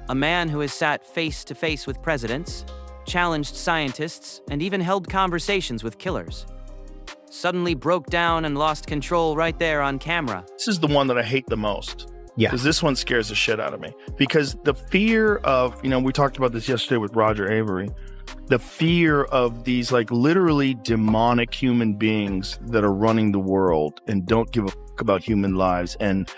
A man who has sat face to face with presidents, challenged scientists, and even held conversations with killers, suddenly broke down and lost control right there on camera. This is the one that I hate the most. Yeah. Because this one scares the shit out of me. Because the fear of, we talked about this yesterday with Roger Avery, the fear of these like literally demonic human beings that are running the world and don't give a fuck about human lives and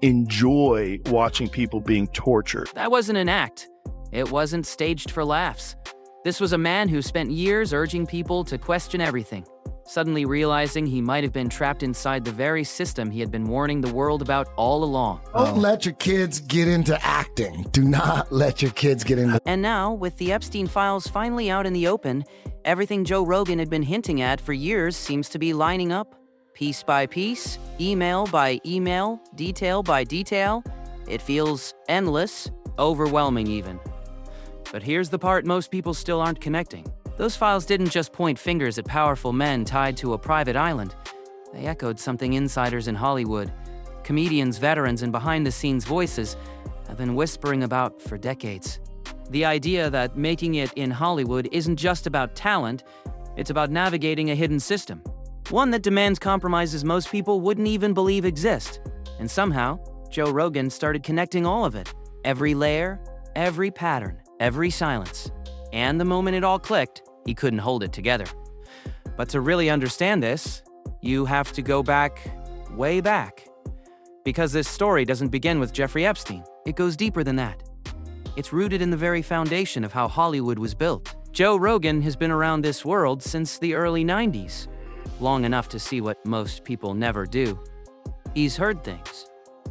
enjoy watching people being tortured. That wasn't an act. It wasn't staged for laughs. This was a man who spent years urging people to question everything, suddenly realizing he might have been trapped inside the very system he had been warning the world about all along. Don't let your kids get into acting. Do not let your kids get into... And now, with the Epstein files finally out in the open, everything Joe Rogan had been hinting at for years seems to be lining up. Piece by piece, email by email, detail by detail. It feels endless, overwhelming even. But here's the part most people still aren't connecting. Those files didn't just point fingers at powerful men tied to a private island. They echoed something insiders in Hollywood, comedians, veterans, and behind-the-scenes voices have been whispering about for decades. The idea that making it in Hollywood isn't just about talent, it's about navigating a hidden system. One that demands compromises most people wouldn't even believe exist. And somehow, Joe Rogan started connecting all of it. Every layer, every pattern, every silence. And the moment it all clicked, he couldn't hold it together. But to really understand this, you have to go back, way back. Because this story doesn't begin with Jeffrey Epstein. It goes deeper than that. It's rooted in the very foundation of how Hollywood was built. Joe Rogan has been around this world since the early 90s, long enough to see what most people never do. He's heard things,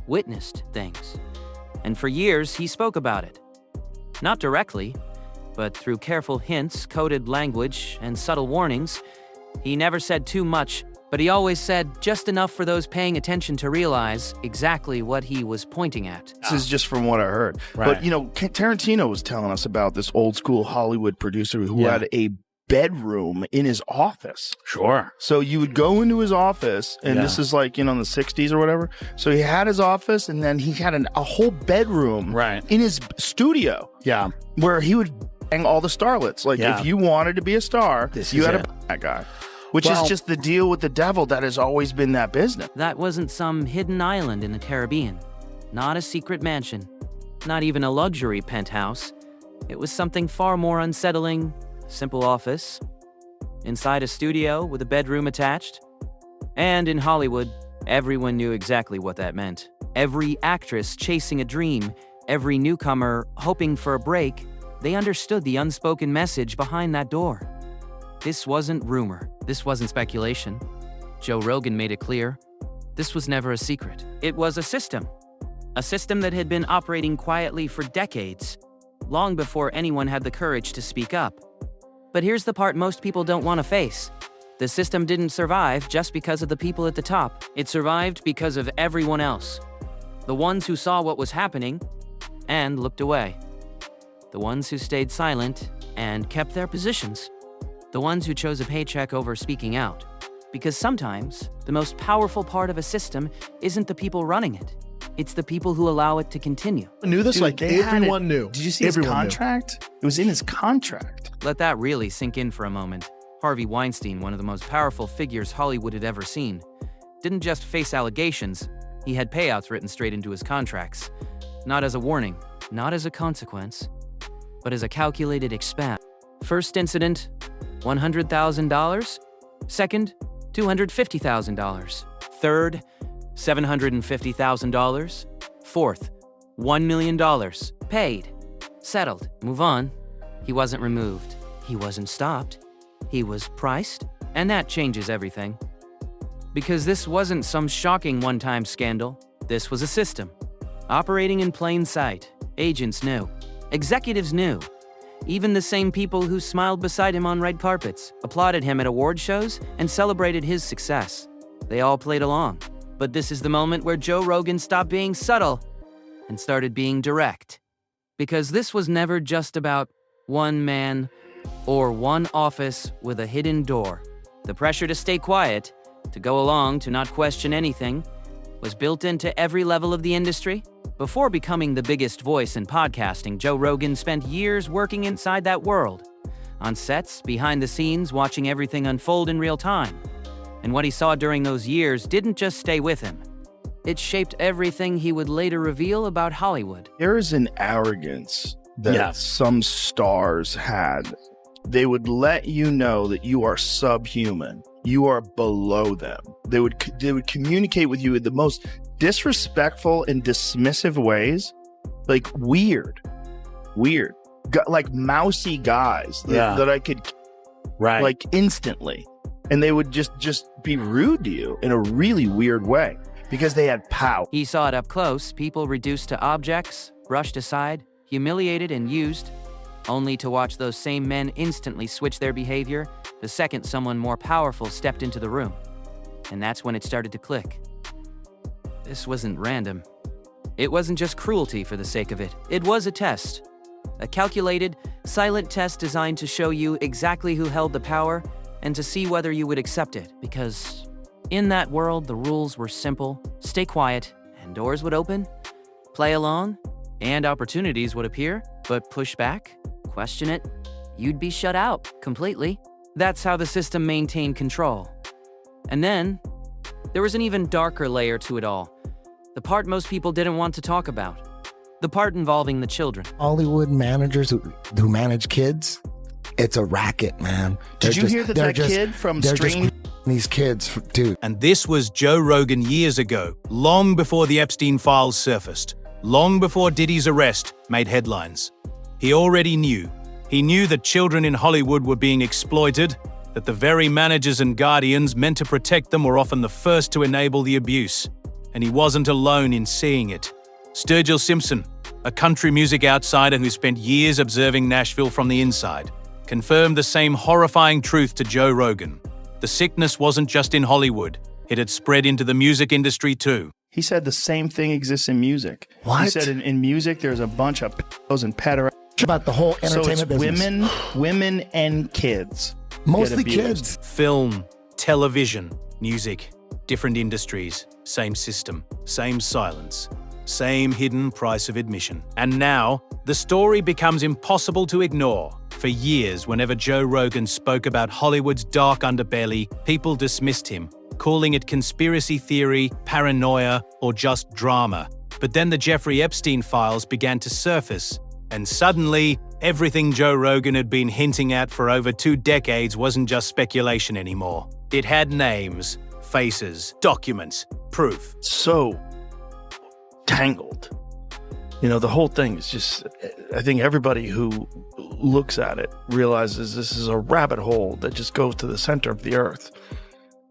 witnessed things, and for years he spoke about it. Not directly, but through careful hints, coded language, and subtle warnings. He never said too much, but he always said just enough for those paying attention to realize exactly what he was pointing at. This is just from what I heard. Right. But, Tarantino was telling us about this old school Hollywood producer who had a bedroom in his office. Sure. So you would go into his office, and this is like, in the 60s or whatever. So he had his office, and then he had a whole bedroom in his studio. Yeah. Where he would bang all the starlets. Like, if you wanted to be a star, you had to bang that guy. Which is just the deal with the devil that has always been that business. That wasn't some hidden island in the Caribbean. Not a secret mansion. Not even a luxury penthouse. It was something far more unsettling. Simple office. Inside a studio with a bedroom attached. And in Hollywood, everyone knew exactly what that meant. Every actress chasing a dream, every newcomer hoping for a break, they understood the unspoken message behind that door. This wasn't rumor. This wasn't speculation. Joe Rogan made it clear. This was never a secret. It was a system. A system that had been operating quietly for decades, long before anyone had the courage to speak up. But here's the part most people don't want to face. The system didn't survive just because of the people at the top. It survived because of everyone else. The ones who saw what was happening and looked away. The ones who stayed silent and kept their positions. The ones who chose a paycheck over speaking out. Because sometimes, the most powerful part of a system isn't the people running it. It's the people who allow it to continue. I knew this, everyone knew. Did you see his contract? It was in his contract. Let that really sink in for a moment. Harvey Weinstein, one of the most powerful figures Hollywood had ever seen, didn't just face allegations, he had payouts written straight into his contracts. Not as a warning, not as a consequence, but as a calculated expense. First incident, $100,000. Second, $250,000. Third, $750,000. Fourth, $1 million. Paid. Settled. Move on. He wasn't removed. He wasn't stopped. He was priced. And that changes everything. Because this wasn't some shocking one-time scandal. This was a system. Operating in plain sight. Agents knew. Executives knew. Even the same people who smiled beside him on red carpets, applauded him at award shows, and celebrated his success. They all played along. But this is the moment where Joe Rogan stopped being subtle and started being direct. Because this was never just about one man or one office with a hidden door. The pressure to stay quiet, to go along, to not question anything, was built into every level of the industry. Before becoming the biggest voice in podcasting, Joe Rogan spent years working inside that world, on sets, behind the scenes, watching everything unfold in real time. And what he saw during those years didn't just stay with him. It shaped everything he would later reveal about Hollywood. There is an arrogance that some stars had. They would let you know that you are subhuman. You are below them. They would communicate with you in the most disrespectful and dismissive ways, like weird, like mousy guys that I could like instantly, and they would just be rude to you in a really weird way because they had power. He saw it up close, people reduced to objects, brushed aside, humiliated and used, only to watch those same men instantly switch their behavior the second someone more powerful stepped into the room. And that's when it started to click. This wasn't random. It wasn't just cruelty for the sake of it. It was a test. A calculated, silent test designed to show you exactly who held the power and to see whether you would accept it. Because in that world, the rules were simple. Stay quiet, and doors would open. Play along, and opportunities would appear. But push back, question it, you'd be shut out completely. That's how the system maintained control. And then, there was an even darker layer to it all. The part most people didn't want to talk about. The part involving the children. Hollywood managers who manage kids, it's a racket, man. Did you hear that kid from Strange... These kids, dude. And this was Joe Rogan years ago, long before the Epstein files surfaced, long before Diddy's arrest made headlines. He already knew. He knew that children in Hollywood were being exploited, that the very managers and guardians meant to protect them were often the first to enable the abuse. And he wasn't alone in seeing it. Sturgill Simpson, a country music outsider who spent years observing Nashville from the inside, confirmed the same horrifying truth to Joe Rogan. The sickness wasn't just in Hollywood. It had spread into the music industry too. He said the same thing exists in music. What? He said in music there's a bunch of pedos and pederasties. About the whole entertainment so it's business. women and kids. Mostly get abused. kids. Film, television, music, different industries, same system, same silence, same hidden price of admission. And now, the story becomes impossible to ignore. For years, whenever Joe Rogan spoke about Hollywood's dark underbelly, people dismissed him, calling it conspiracy theory, paranoia, or just drama. But then the Jeffrey Epstein files began to surface, and suddenly, everything Joe Rogan had been hinting at for over 2 decades wasn't just speculation anymore. It had names, faces, documents, proof. So tangled. You know, the whole thing is just, I think everybody who looks at it realizes this is a rabbit hole that just goes to the center of the earth.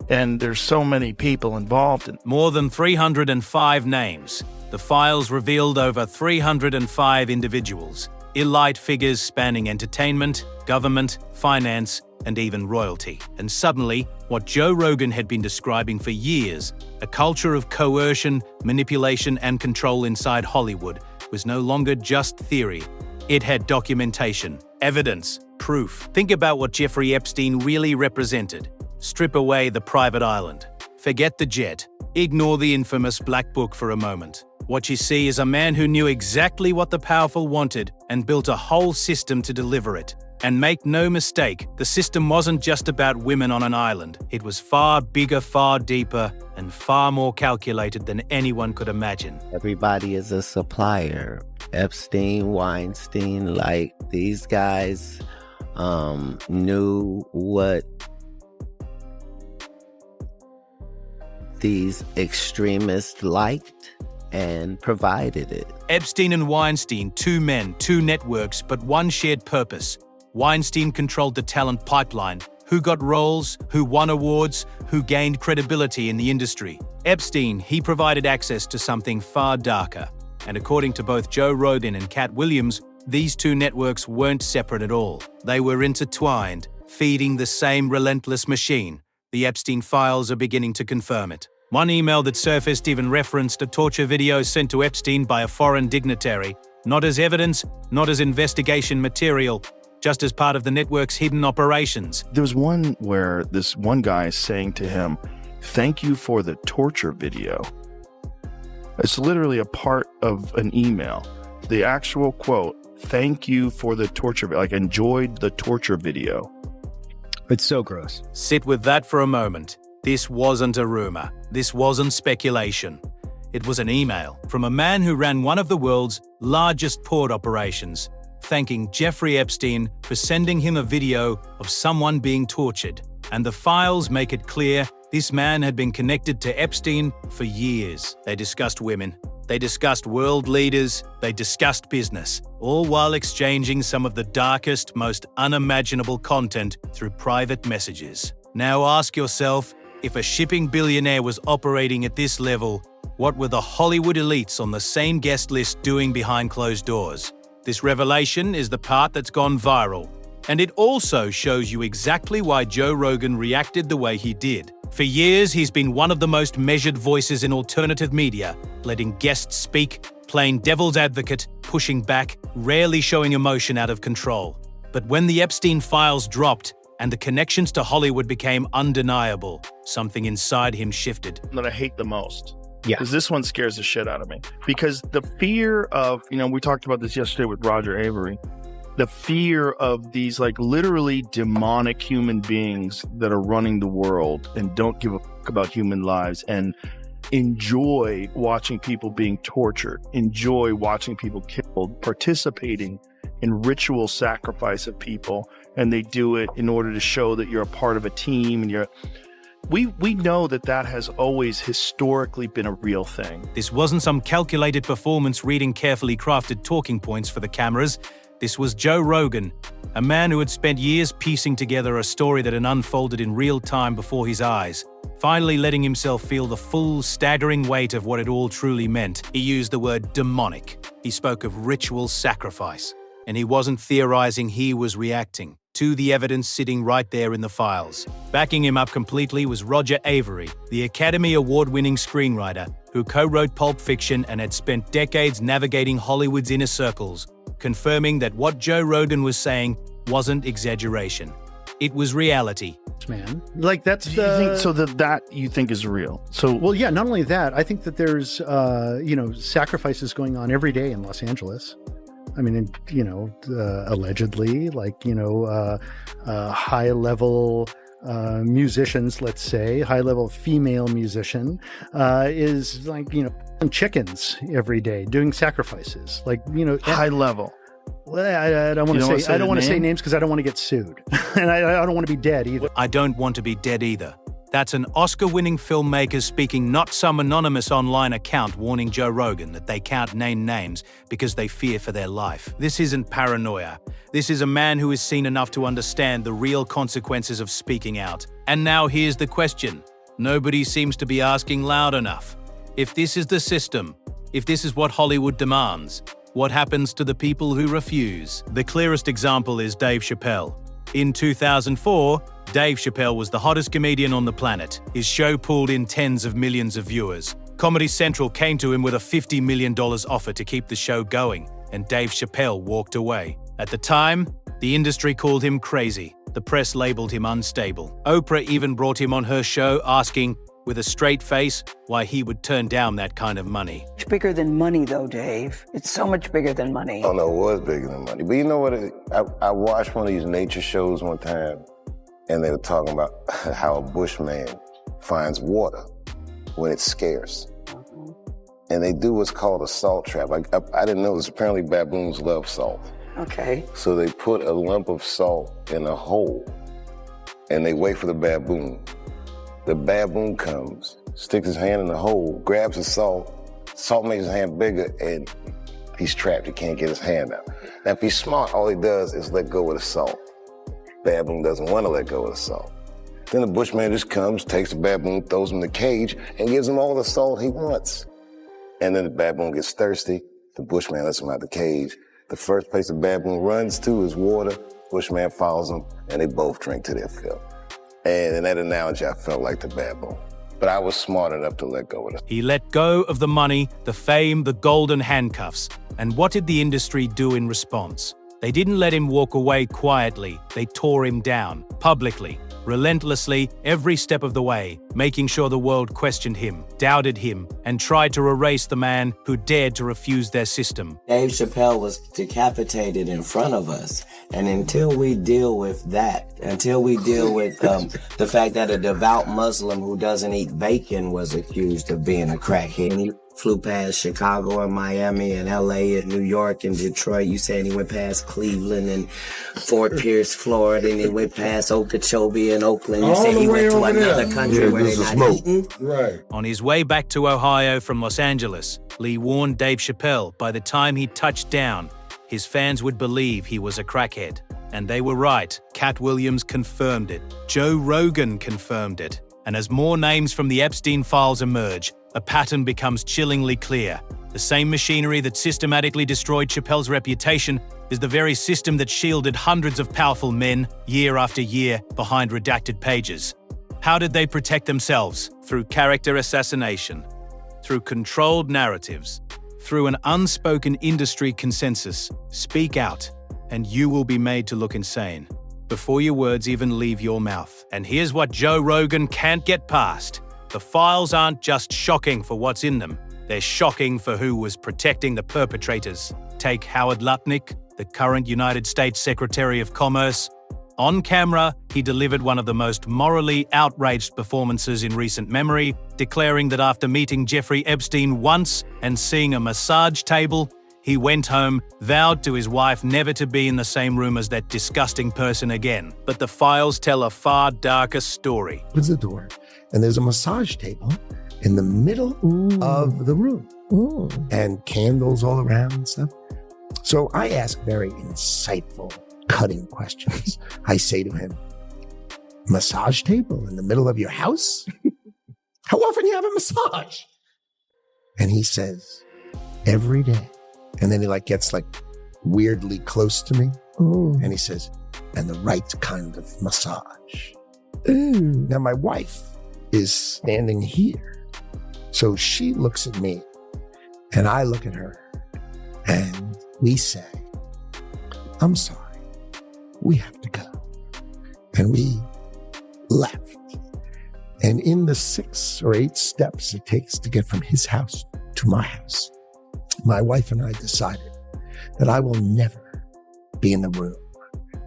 And there's so many people involved in More than 305 names. The files revealed over 305 individuals, elite figures spanning entertainment, government, finance, and even royalty. And suddenly, what Joe Rogan had been describing for years, a culture of coercion, manipulation, and control inside Hollywood, was no longer just theory. It had documentation, evidence, proof. Think about what Jeffrey Epstein really represented. Strip away the private island. Forget the jet. Ignore the infamous Black Book for a moment. What you see is a man who knew exactly what the powerful wanted and built a whole system to deliver it. And make no mistake, the system wasn't just about women on an island. It was far bigger, far deeper, and far more calculated than anyone could imagine. Everybody is a supplier. Epstein, Weinstein, like these guys knew what these extremists liked and provided it. Epstein and Weinstein, 2 men, 2 networks, but one shared purpose. Weinstein controlled the talent pipeline, who got roles, who won awards, who gained credibility in the industry. Epstein, he provided access to something far darker. And according to both Joe Rogan and Cat Williams, these 2 networks weren't separate at all. They were intertwined, feeding the same relentless machine. The Epstein files are beginning to confirm it. One email that surfaced even referenced a torture video sent to Epstein by a foreign dignitary, not as evidence, not as investigation material, just as part of the network's hidden operations. There was one where this one guy is saying to him, "Thank you for the torture video." It's literally a part of an email. The actual quote, "Thank you for the torture," like enjoyed the torture video. It's so gross. Sit with that for a moment. This wasn't a rumor. This wasn't speculation. It was an email from a man who ran one of the world's largest port operations, thanking Jeffrey Epstein for sending him a video of someone being tortured. And the files make it clear this man had been connected to Epstein for years. They discussed women. They discussed world leaders. They discussed business, all while exchanging some of the darkest, most unimaginable content through private messages. Now ask yourself, if a shipping billionaire was operating at this level, what were the Hollywood elites on the same guest list doing behind closed doors? This revelation is the part that's gone viral. And it also shows you exactly why Joe Rogan reacted the way he did. For years, he's been one of the most measured voices in alternative media, letting guests speak, playing devil's advocate, pushing back, rarely showing emotion out of control. But when the Epstein files dropped and the connections to Hollywood became undeniable, something inside him shifted. That I hate the most. Yeah. Because this one scares the shit out of me. Because the fear of, we talked about this yesterday with Roger Avery, the fear of these like literally demonic human beings that are running the world and don't give a fuck about human lives and enjoy watching people being tortured, enjoy watching people killed, participating in ritual sacrifice of people. And they do it in order to show that you're a part of a team and we know that has always historically been a real thing. This wasn't some calculated performance reading carefully crafted talking points for the cameras. This was Joe Rogan, a man who had spent years piecing together a story that had unfolded in real time before his eyes, finally letting himself feel the full, staggering weight of what it all truly meant. He used the word demonic. He spoke of ritual sacrifice. And he wasn't theorizing, he was reacting to the evidence sitting right there in the files. Backing him up completely was Roger Avery, the Academy Award-winning screenwriter who co-wrote Pulp Fiction and had spent decades navigating Hollywood's inner circles, confirming that what Joe Rogan was saying wasn't exaggeration. It was reality. Man, like that's Do you think so that you think is real? So well, yeah. Not only that, I think that there's sacrifices going on every day in Los Angeles. I mean, allegedly, high-level musicians, let's say, high-level female musician, is chickens every day doing sacrifices, high level. Well, I don't want to say. I don't want to say names because I don't want to get sued, and I don't want to be dead either. I don't want to be dead either. That's an Oscar-winning filmmaker speaking, not some anonymous online account warning Joe Rogan that they can't name names because they fear for their life. This isn't paranoia. This is a man who has seen enough to understand the real consequences of speaking out. And now here's the question. Nobody seems to be asking loud enough. If this is the system, if this is what Hollywood demands, what happens to the people who refuse? The clearest example is Dave Chappelle. In 2004, Dave Chappelle was the hottest comedian on the planet. His show pulled in tens of millions of viewers. Comedy Central came to him with a $50 million offer to keep the show going, and Dave Chappelle walked away. At the time, the industry called him crazy. The press labeled him unstable. Oprah even brought him on her show asking, with a straight face, why he would turn down that kind of money. It's bigger than money, though, Dave. It's so much bigger than money. Oh, no, it was bigger than money. But you know what? I watched one of these nature shows one time, and they were talking about how a bushman finds water when it's scarce. And they do what's called a salt trap. I didn't know this. Apparently, baboons love salt. Okay. So they put a lump of salt in a hole, and they wait for the baboon. The baboon comes, sticks his hand in the hole, grabs the salt makes his hand bigger, and he's trapped. He can't get his hand out. Now, if he's smart, all he does is let go of the salt. Baboon doesn't want to let go of the salt. Then the bushman just comes, takes the baboon, throws him in the cage, and gives him all the salt he wants. And then the baboon gets thirsty. The bushman lets him out the cage. The first place the baboon runs to is water. Bushman follows him, and they both drink to their fill. And in that analogy, I felt like the baboon. But I was smart enough to let go of it. He let go of the money, the fame, the golden handcuffs. And what did the industry do in response? They didn't let him walk away quietly. They tore him down, publicly. relentlessly every step of the way, making sure the world questioned him, doubted him, and tried to erase the man who dared to refuse their system. Dave Chappelle was decapitated in front of us. And until we deal with that, until we deal with the fact that a devout Muslim who doesn't eat bacon was accused of being a crackhead. And he flew past Chicago and Miami and LA and New York and Detroit. You said he went past Cleveland and Fort Pierce, Florida, and he went past Okeechobee and Oakland. You said he went to another country where they're not eating. Right. On his way back to Ohio from Los Angeles, Lee warned Dave Chappelle by the time he touched down, his fans would believe he was a crackhead. And they were right. Cat Williams confirmed it. Joe Rogan confirmed it. And as more names from the Epstein files emerge, a pattern becomes chillingly clear. The same machinery that systematically destroyed Chappelle's reputation is the very system that shielded hundreds of powerful men year after year behind redacted pages. How did they protect themselves? Through character assassination, through controlled narratives, through an unspoken industry consensus. Speak out, and you will be made to look insane before your words even leave your mouth. And here's what Joe Rogan can't get past. The files aren't just shocking for what's in them, they're shocking for who was protecting the perpetrators. Take Howard Lutnick, the current United States Secretary of Commerce. On camera, he delivered one of the most morally outraged performances in recent memory, declaring that after meeting Jeffrey Epstein once and seeing a massage table, he went home, vowed to his wife never to be in the same room as that disgusting person again. But the files tell a far darker story. Opens the door, and there's a massage table in the middle of the room. And candles all around and stuff. So I ask very insightful, cutting questions. I say to him, massage table in the middle of your house? How often you have a massage? And he says, every day. And then he gets weirdly close to me. And he says, and the right kind of massage. Now my wife is standing here. So she looks at me and I look at her and we say, I'm sorry, we have to go. And we left. And in the 6 or 8 steps it takes to get from his house to my house, my wife and I decided that I will never be in the room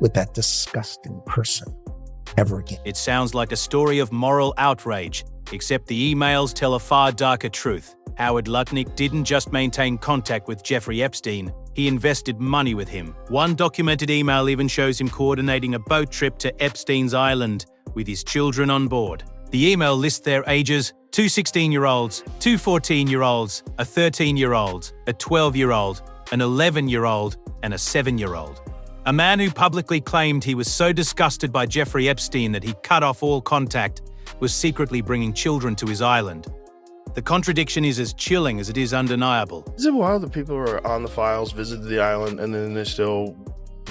with that disgusting person ever again. It sounds like a story of moral outrage, except the emails tell a far darker truth. Howard Lutnick didn't just maintain contact with Jeffrey Epstein, he invested money with him. One documented email even shows him coordinating a boat trip to Epstein's Island with his children on board. The email lists their ages: 2 16-year-olds, 2 14-year-olds, a 13-year-old, a 12-year-old, an 11-year-old, and a 7-year-old. A man who publicly claimed he was so disgusted by Jeffrey Epstein that he cut off all contact was secretly bringing children to his island. The contradiction is as chilling as it is undeniable. Is it wild that people who are on the files visited the island and then they still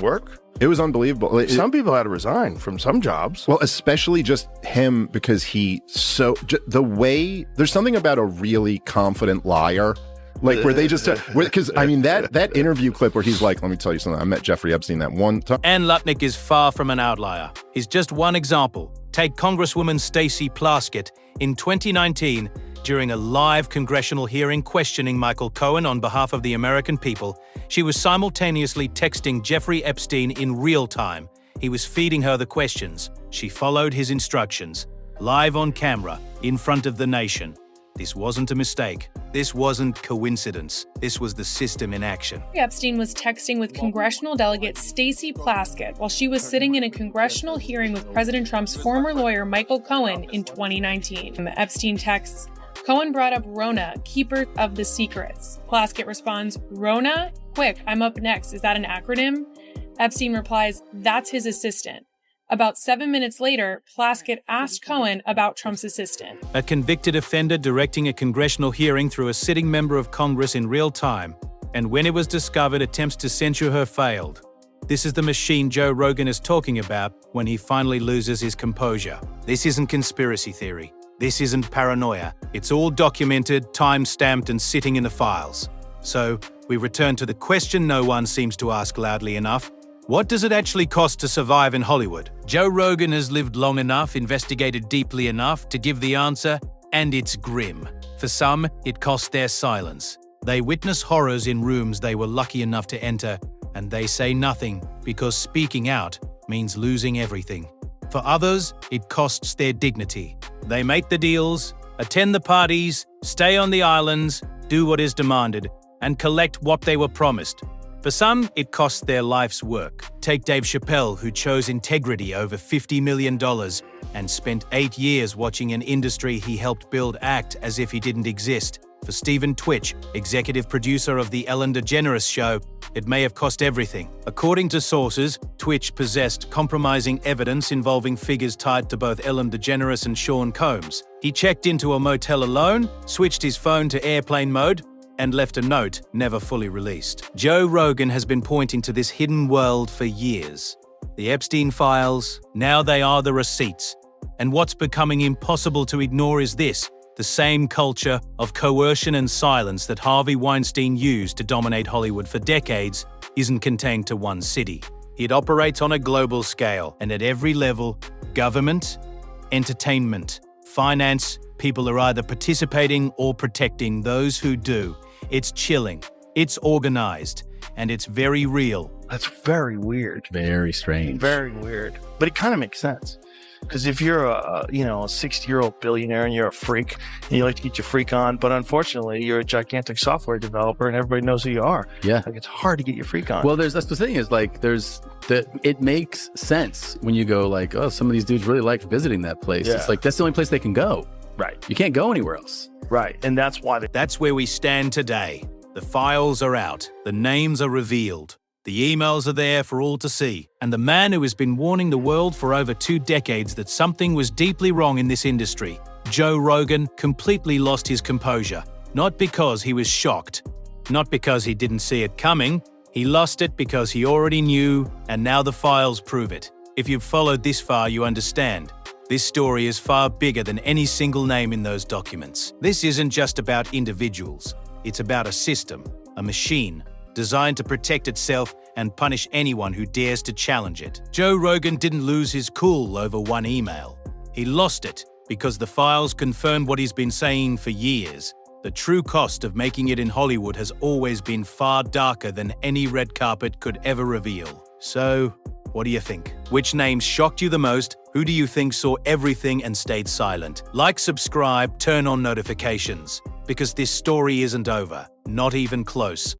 work? It was unbelievable. Some people had to resign from some jobs. Well, especially just him, because the way, there's something about a really confident liar, where they just, because I mean, that interview clip where he's like, let me tell you something, I met Jeffrey Epstein that one time. And Lutnick is far from an outlier. He's just one example. Take Congresswoman Stacey Plaskett in 2019, during a live congressional hearing questioning Michael Cohen on behalf of the American people. She was simultaneously texting Jeffrey Epstein in real time. He was feeding her the questions. She followed his instructions, live on camera, in front of the nation. This wasn't a mistake. This wasn't coincidence. This was the system in action. Epstein was texting with congressional delegate Stacey Plaskett while she was sitting in a congressional hearing with President Trump's former lawyer Michael Cohen in 2019. Epstein texts, Cohen brought up Rona, keeper of the secrets. Plaskett responds, Rona? Quick, I'm up next. Is that an acronym? Epstein replies, that's his assistant. About 7 minutes later, Plaskett asked Cohen about Trump's assistant. A convicted offender directing a congressional hearing through a sitting member of Congress in real time, and when it was discovered, attempts to censure her failed. This is the machine Joe Rogan is talking about when he finally loses his composure. This isn't conspiracy theory. This isn't paranoia. It's all documented, time-stamped, and sitting in the files. So, we return to the question no one seems to ask loudly enough. What does it actually cost to survive in Hollywood? Joe Rogan has lived long enough, investigated deeply enough to give the answer, and it's grim. For some, it costs their silence. They witness horrors in rooms they were lucky enough to enter, and they say nothing because speaking out means losing everything. For others, it costs their dignity. They make the deals, attend the parties, stay on the islands, do what is demanded, and collect what they were promised. For some, it costs their life's work. Take Dave Chappelle, who chose integrity over $50 million and spent 8 years watching an industry he helped build act as if he didn't exist. For Stephen Twitch, executive producer of The Ellen DeGeneres Show, it may have cost everything. According to sources, Twitch possessed compromising evidence involving figures tied to both Ellen DeGeneres and Sean Combs. He checked into a motel alone, switched his phone to airplane mode, and left a note never fully released. Joe Rogan has been pointing to this hidden world for years. The Epstein files, now they are the receipts. And what's becoming impossible to ignore is this: the same culture of coercion and silence that Harvey Weinstein used to dominate Hollywood for decades isn't contained to one city. It operates on a global scale, and at every level: government, entertainment, finance. People are either participating or protecting those who do. It's chilling, it's organized, and it's very real. That's very weird. Very strange. Very weird. But it kind of makes sense. Because if you're a 60-year-old billionaire and you're a freak and you like to get your freak on, but unfortunately you're a gigantic software developer and everybody knows who you are. Yeah. Like, it's hard to get your freak on. Well, that's the thing is, like, it makes sense when you go like, oh, some of these dudes really liked visiting that place. Yeah. It's like, that's the only place they can go. Right. You can't go anywhere else. Right. And that's why That's where we stand today. The files are out. The names are revealed. The emails are there for all to see. And the man who has been warning the world for over 2 decades that something was deeply wrong in this industry, Joe Rogan, completely lost his composure. Not because he was shocked. Not because he didn't see it coming. He lost it because he already knew, and now the files prove it. If you've followed this far, you understand. This story is far bigger than any single name in those documents. This isn't just about individuals. It's about a system, a machine, designed to protect itself and punish anyone who dares to challenge it. Joe Rogan didn't lose his cool over one email. He lost it because the files confirmed what he's been saying for years. The true cost of making it in Hollywood has always been far darker than any red carpet could ever reveal. So, what do you think? Which names shocked you the most? Who do you think saw everything and stayed silent? Like, subscribe, turn on notifications, because this story isn't over, not even close.